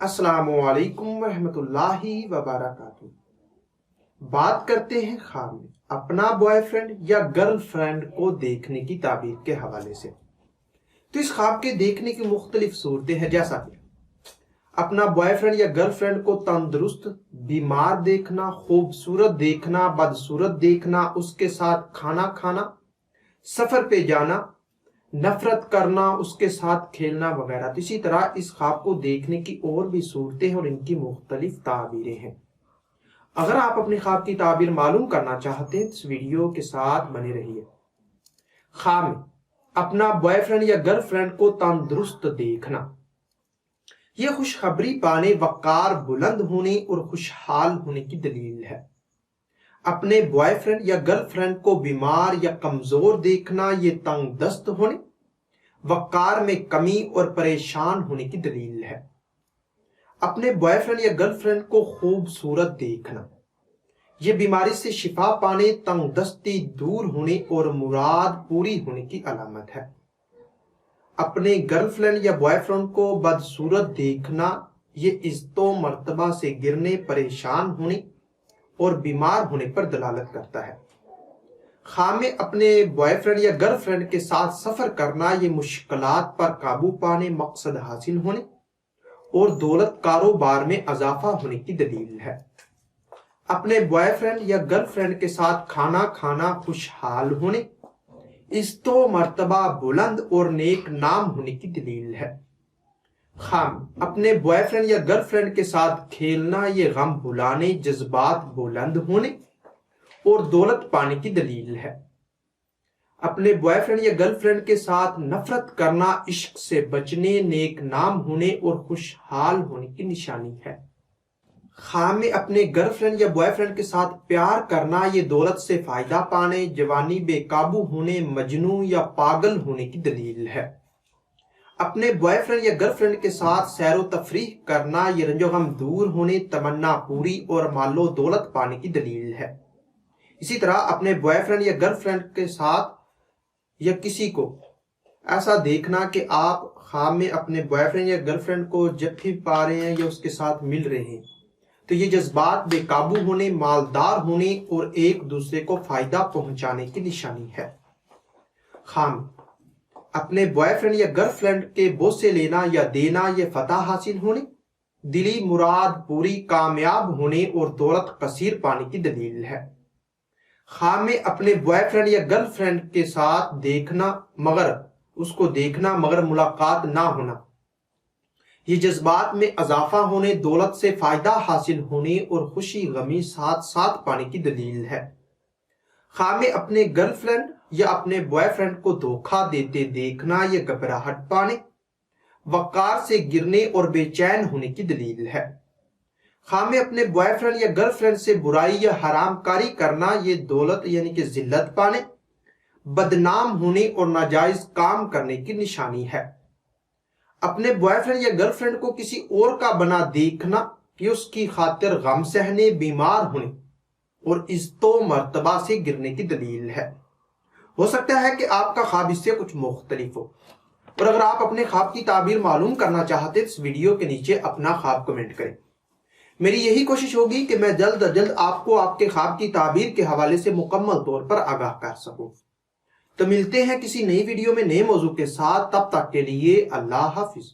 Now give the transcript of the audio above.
السلام علیکم ورحمۃ اللہ وبرکاتہ۔ بات کرتے ہیں خواب میں اپنا بوائے فرینڈ یا گرل فرینڈ کو دیکھنے کی تعبیر کے حوالے سے۔ تو اس خواب کے دیکھنے کی مختلف صورتیں ہیں، جیسا کہ اپنا بوائے فرینڈ یا گرل فرینڈ کو تندرست، بیمار دیکھنا، خوبصورت دیکھنا، بدصورت دیکھنا، اس کے ساتھ کھانا کھانا، سفر پہ جانا، نفرت کرنا، اس کے ساتھ کھیلنا وغیرہ۔ تو اسی طرح اس خواب کو دیکھنے کی اور بھی صورتیں ہیں اور ان کی مختلف تعبیریں ہیں۔ اگر آپ اپنے خواب کی تعبیر معلوم کرنا چاہتے ہیں تو اس ویڈیو کے ساتھ بنے رہیے۔ خواب میں اپنا بوائے فرینڈ یا گرل فرینڈ کو تندرست دیکھنا، یہ خوشخبری پانے، وقار بلند ہونے اور خوشحال ہونے کی دلیل ہے۔ اپنے بوائے فرینڈ یا گرل فرینڈ کو بیمار یا کمزور دیکھنا، یہ تنگ دست ہونے، وقار میں کمی اور پریشان ہونے کی دلیل ہے۔ اپنے بوائے فرینڈ یا گرل فرینڈ کو خوبصورت دیکھنا، یہ بیماری سے شفا پانے، تنگ دستی دور ہونے اور مراد پوری ہونے کی علامت ہے۔ اپنے گرل فرینڈ یا بوائے فرینڈ کو بدصورت دیکھنا، یہ عزت و مرتبہ سے گرنے، پریشان ہونے اور بیمار ہونے پر دلالت کرتا ہے۔ خواب میں اپنے بوائے فرینڈ یا گرل فرینڈ کے ساتھ سفر کرنا، یہ مشکلات پر قابو پانے، مقصد حاصل ہونے اور دولت کاروبار میں اضافہ ہونے کی دلیل ہے۔ اپنے بوائے فرینڈ یا گرل فرینڈ کے ساتھ کھانا کھانا، خوشحال ہونے، عزت و مرتبہ بلند اور نیک نام ہونے کی دلیل ہے۔ خواب میں اپنے بوائے فرینڈ یا گرل فرینڈ کے ساتھ کھیلنا، یہ غم بھلانے، جذبات بلند ہونے اور دولت پانے کی دلیل ہے۔ اپنے بوائے فرینڈ یا گرل فرینڈ کے ساتھ نفرت کرنا، عشق سے بچنے، نیک نام ہونے اور خوشحال ہونے کی نشانی ہے۔ خواب میں اپنے گرل فرینڈ یا بوائے فرینڈ کے ساتھ پیار کرنا، یہ دولت سے فائدہ پانے، جوانی بے قابو ہونے، مجنون یا پاگل ہونے کی دلیل ہے۔ اپنے بوائے فرینڈ یا گرل فرینڈ کے ساتھ سیر و تفریح کرنا، یہ رنج و غم دور ہونے، تمنا پوری اور مال و دولت پانے کی دلیل ہے۔ اسی طرح اپنے بوائے فرینڈ یا گرل فرینڈ کے ساتھ یا کسی کو ایسا دیکھنا کہ آپ خواب میں اپنے بوائے فرینڈ یا گرل فرینڈ کو جب بھی پا رہے ہیں یا اس کے ساتھ مل رہے ہیں، تو یہ جذبات بے قابو ہونے، مالدار ہونے اور ایک دوسرے کو فائدہ پہنچانے کی نشانی ہے۔ خواب میں اپنے بوائے فرینڈ یا گرل فرینڈ کے بوسے لینا یا دینا، یہ فتح حاصل ہونے، دلی مراد پوری، کامیاب ہونے اور دولت کثیر پانے کی دلیل ہے۔ خواب میں اپنے بوائے فرینڈ یا گرل فرینڈ کے ساتھ دیکھنا مگر ملاقات نہ ہونا، یہ جذبات میں اضافہ ہونے، دولت سے فائدہ حاصل ہونے اور خوشی غمی ساتھ ساتھ پانے کی دلیل ہے۔ خواب میں اپنے گرل فرینڈ یا اپنے بوائے فرینڈ کو دھوکہ دیتے دیکھنا، یہ گھبراہٹ پانے، وقار سے گرنے اور بے چین ہونے کی دلیل ہے۔ خواب میں اپنے بوائے فرینڈ یا گرل فرینڈ سے برائی یا حرام کاری کرنا، یہ دولت یعنی کہ ذلت پانے، بدنام ہونے اور ناجائز کام کرنے کی نشانی ہے۔ اپنے بوائے فرینڈ یا گرل فرینڈ کو کسی اور کا بنا دیکھنا، یہ اس کی خاطر غم سہنے، بیمار ہونے اور عزت و مرتبہ سے گرنے کی دلیل ہے۔ ہو سکتا ہے کہ آپ کا خواب اس سے کچھ مختلف ہو، اور اگر آپ اپنے خواب کی تعبیر معلوم کرنا چاہتے ہیں تو اس ویڈیو کے نیچے اپنا خواب کمنٹ کریں۔ میری یہی کوشش ہوگی کہ میں جلد از جلد آپ کو آپ کے خواب کی تعبیر کے حوالے سے مکمل طور پر آگاہ کر سکوں۔ تو ملتے ہیں کسی نئی ویڈیو میں نئے موضوع کے ساتھ، تب تک کے لیے اللہ حافظ۔